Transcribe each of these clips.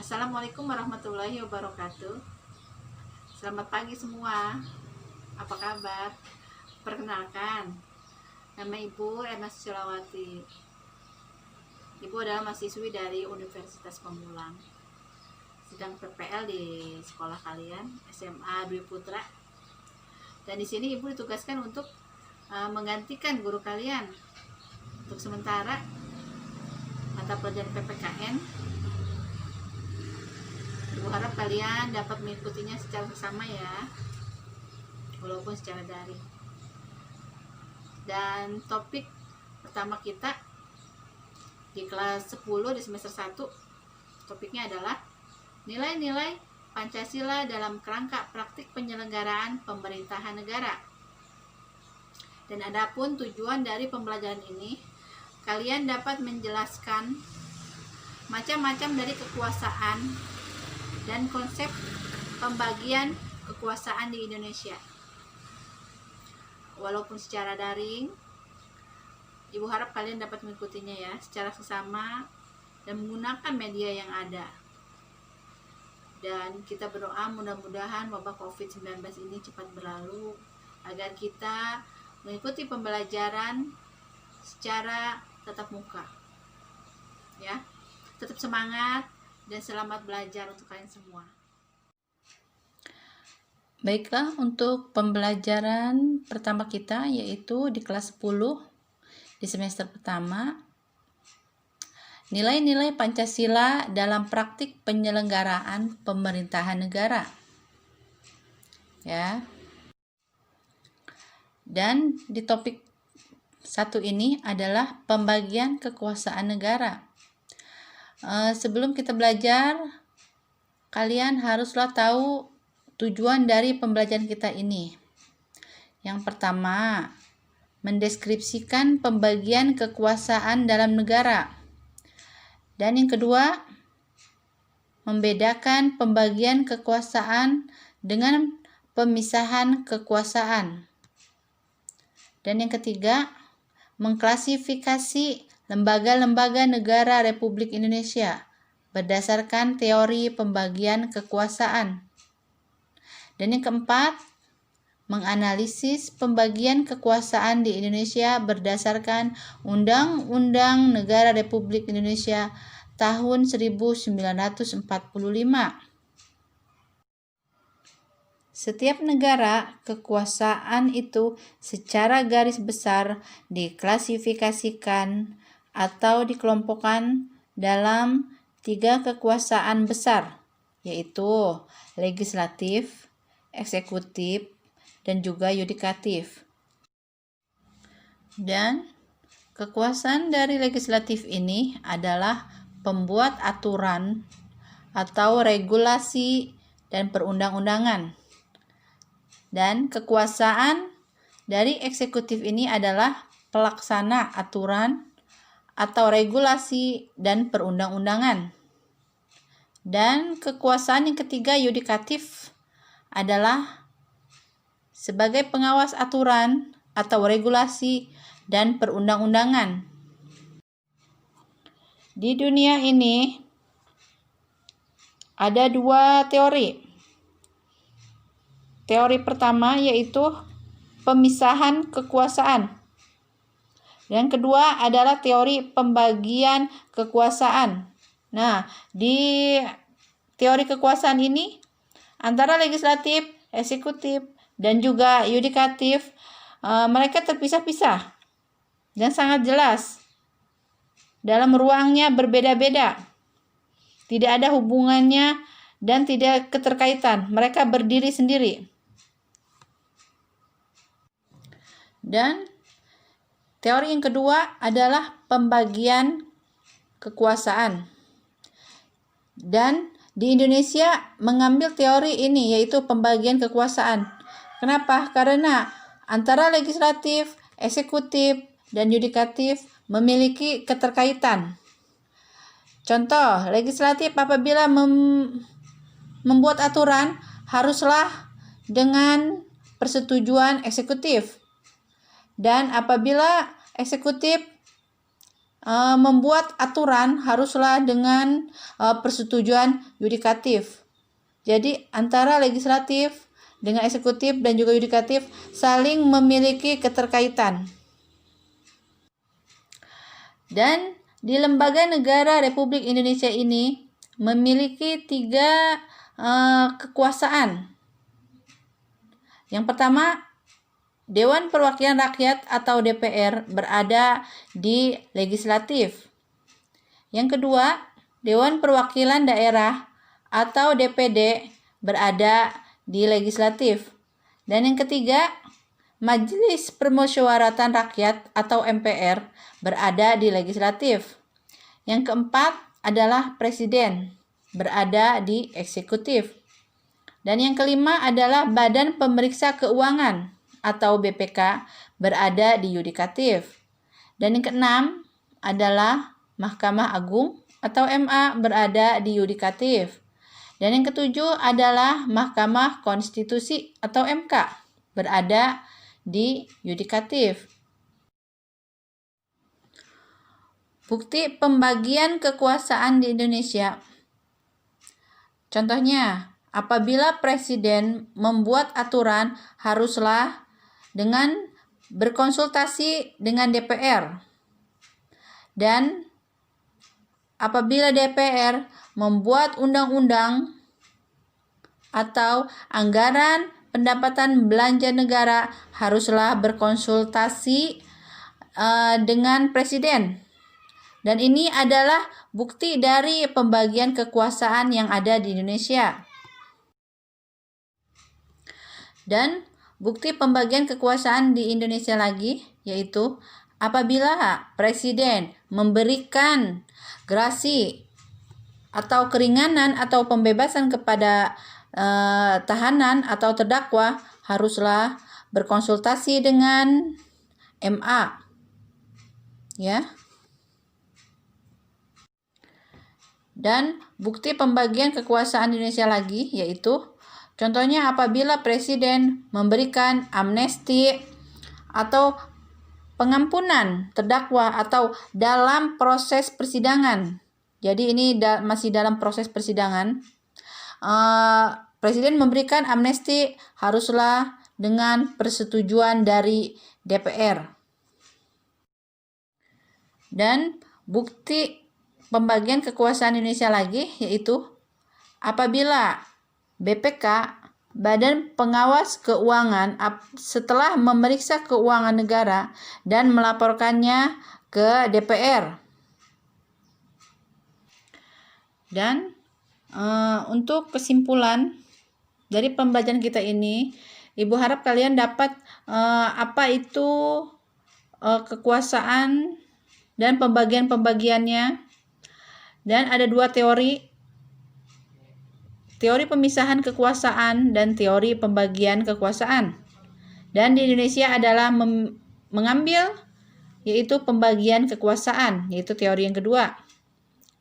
Assalamualaikum warahmatullahi wabarakatuh. Selamat pagi semua. Apa kabar? Perkenalkan, nama Ibu Erna Susilawati. Ibu adalah mahasiswi dari Universitas Pamulang. Sedang PPL di sekolah kalian, SMA Dwi Putra. Dan di sini Ibu ditugaskan untuk menggantikan guru kalian untuk sementara mata pelajaran PPKN. Ibu harap kalian dapat mengikutinya secara bersama ya, walaupun secara daring. Dan topik pertama kita di kelas 10 di semester 1, topiknya adalah nilai-nilai Pancasila dalam kerangka praktik penyelenggaraan pemerintahan negara. Dan adapun tujuan dari pembelajaran ini, kalian dapat menjelaskan macam-macam dari kekuasaan dan konsep pembagian kekuasaan di Indonesia. Walaupun secara daring, Ibu harap kalian dapat mengikutinya ya secara sesama dan menggunakan media yang ada. Dan kita berdoa mudah-mudahan wabah COVID-19 ini cepat berlalu agar kita mengikuti pembelajaran secara tatap muka. Ya. Tetap semangat dan selamat belajar untuk kalian semua. Baiklah, untuk pembelajaran pertama kita yaitu di kelas 10 di semester pertama, nilai-nilai Pancasila dalam praktik penyelenggaraan pemerintahan negara. Ya. Dan di topik 1 ini adalah pembagian kekuasaan negara. Sebelum kita belajar, kalian haruslah tahu tujuan dari pembelajaran kita ini. Yang pertama, mendeskripsikan pembagian kekuasaan dalam negara. Dan yang kedua, membedakan pembagian kekuasaan dengan pemisahan kekuasaan. Dan yang ketiga, mengklasifikasi lembaga-lembaga negara Republik Indonesia berdasarkan teori pembagian kekuasaan. Dan yang keempat, menganalisis pembagian kekuasaan di Indonesia berdasarkan Undang-Undang Negara Republik Indonesia tahun 1945. Setiap negara, kekuasaan itu secara garis besar diklasifikasikan atau dikelompokkan dalam 3 kekuasaan besar, yaitu legislatif, eksekutif, dan juga yudikatif. Dan kekuasaan dari legislatif ini adalah pembuat aturan atau regulasi dan perundang-undangan. Dan kekuasaan dari eksekutif ini adalah pelaksana aturan atau regulasi dan perundang-undangan. Dan kekuasaan yang ketiga yudikatif adalah sebagai pengawas aturan atau regulasi dan perundang-undangan. Di dunia ini ada 2 teori. Teori pertama yaitu pemisahan kekuasaan. Yang kedua adalah teori pembagian kekuasaan. Nah, di teori kekuasaan ini antara legislatif, eksekutif, dan juga yudikatif mereka terpisah-pisah dan sangat jelas. Dalam ruangnya berbeda-beda. Tidak ada hubungannya dan tidak keterkaitan. Mereka berdiri sendiri. Dan teori yang kedua adalah pembagian kekuasaan. Dan di Indonesia mengambil teori ini yaitu pembagian kekuasaan. Kenapa? Karena antara legislatif, eksekutif, dan yudikatif memiliki keterkaitan. Contoh, legislatif apabila membuat aturan haruslah dengan persetujuan eksekutif. Dan apabila eksekutif membuat aturan haruslah dengan persetujuan yudikatif. Jadi antara legislatif dengan eksekutif dan juga yudikatif saling memiliki keterkaitan. Dan di lembaga negara Republik Indonesia ini memiliki 3 kekuasaan. Yang pertama, Dewan Perwakilan Rakyat atau DPR berada di legislatif. Yang kedua, Dewan Perwakilan Daerah atau DPD berada di legislatif. Dan yang ketiga, Majelis Permusyawaratan Rakyat atau MPR berada di legislatif. Yang keempat adalah Presiden berada di eksekutif. Dan yang kelima adalah Badan Pemeriksa Keuangan atau BPK berada di yudikatif. Dan yang keenam adalah Mahkamah Agung atau MA berada di yudikatif. Dan yang ketujuh adalah Mahkamah Konstitusi atau MK berada di yudikatif. Bukti pembagian kekuasaan di Indonesia. Contohnya, apabila Presiden membuat aturan haruslah dengan berkonsultasi dengan DPR. Dan apabila DPR membuat undang-undang atau anggaran pendapatan belanja negara haruslah berkonsultasi dengan Presiden. Dan ini adalah bukti dari pembagian kekuasaan yang ada di Indonesia. Dan bukti pembagian kekuasaan di Indonesia lagi yaitu apabila Presiden memberikan grasi atau keringanan atau pembebasan kepada tahanan atau terdakwa haruslah berkonsultasi dengan MA. Ya. Dan bukti pembagian kekuasaan di Indonesia lagi yaitu contohnya apabila Presiden memberikan amnesti atau pengampunan terdakwa atau dalam proses persidangan. Jadi ini masih dalam proses persidangan. Presiden memberikan amnesti haruslah dengan persetujuan dari DPR. Dan bukti pembagian kekuasaan Indonesia lagi yaitu apabila BPK, Badan Pengawas Keuangan, setelah memeriksa keuangan negara dan melaporkannya ke DPR. Dan untuk kesimpulan dari pembelajaran kita ini, Ibu harap kalian dapat apa itu kekuasaan dan pembagian-pembagiannya. Dan ada 2 teori. Teori pemisahan kekuasaan dan teori pembagian kekuasaan. Dan di Indonesia adalah mengambil yaitu pembagian kekuasaan, yaitu teori yang kedua.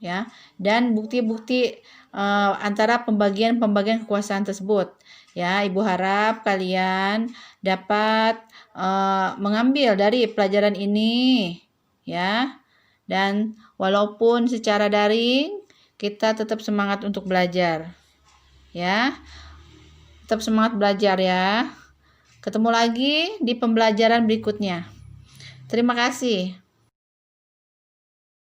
Ya, dan bukti-bukti antara pembagian kekuasaan tersebut. Ya, Ibu harap kalian dapat mengambil dari pelajaran ini, ya. Dan walaupun secara daring, kita tetap semangat untuk belajar. Ya, tetap semangat belajar ya. Ketemu lagi di pembelajaran berikutnya. Terima kasih.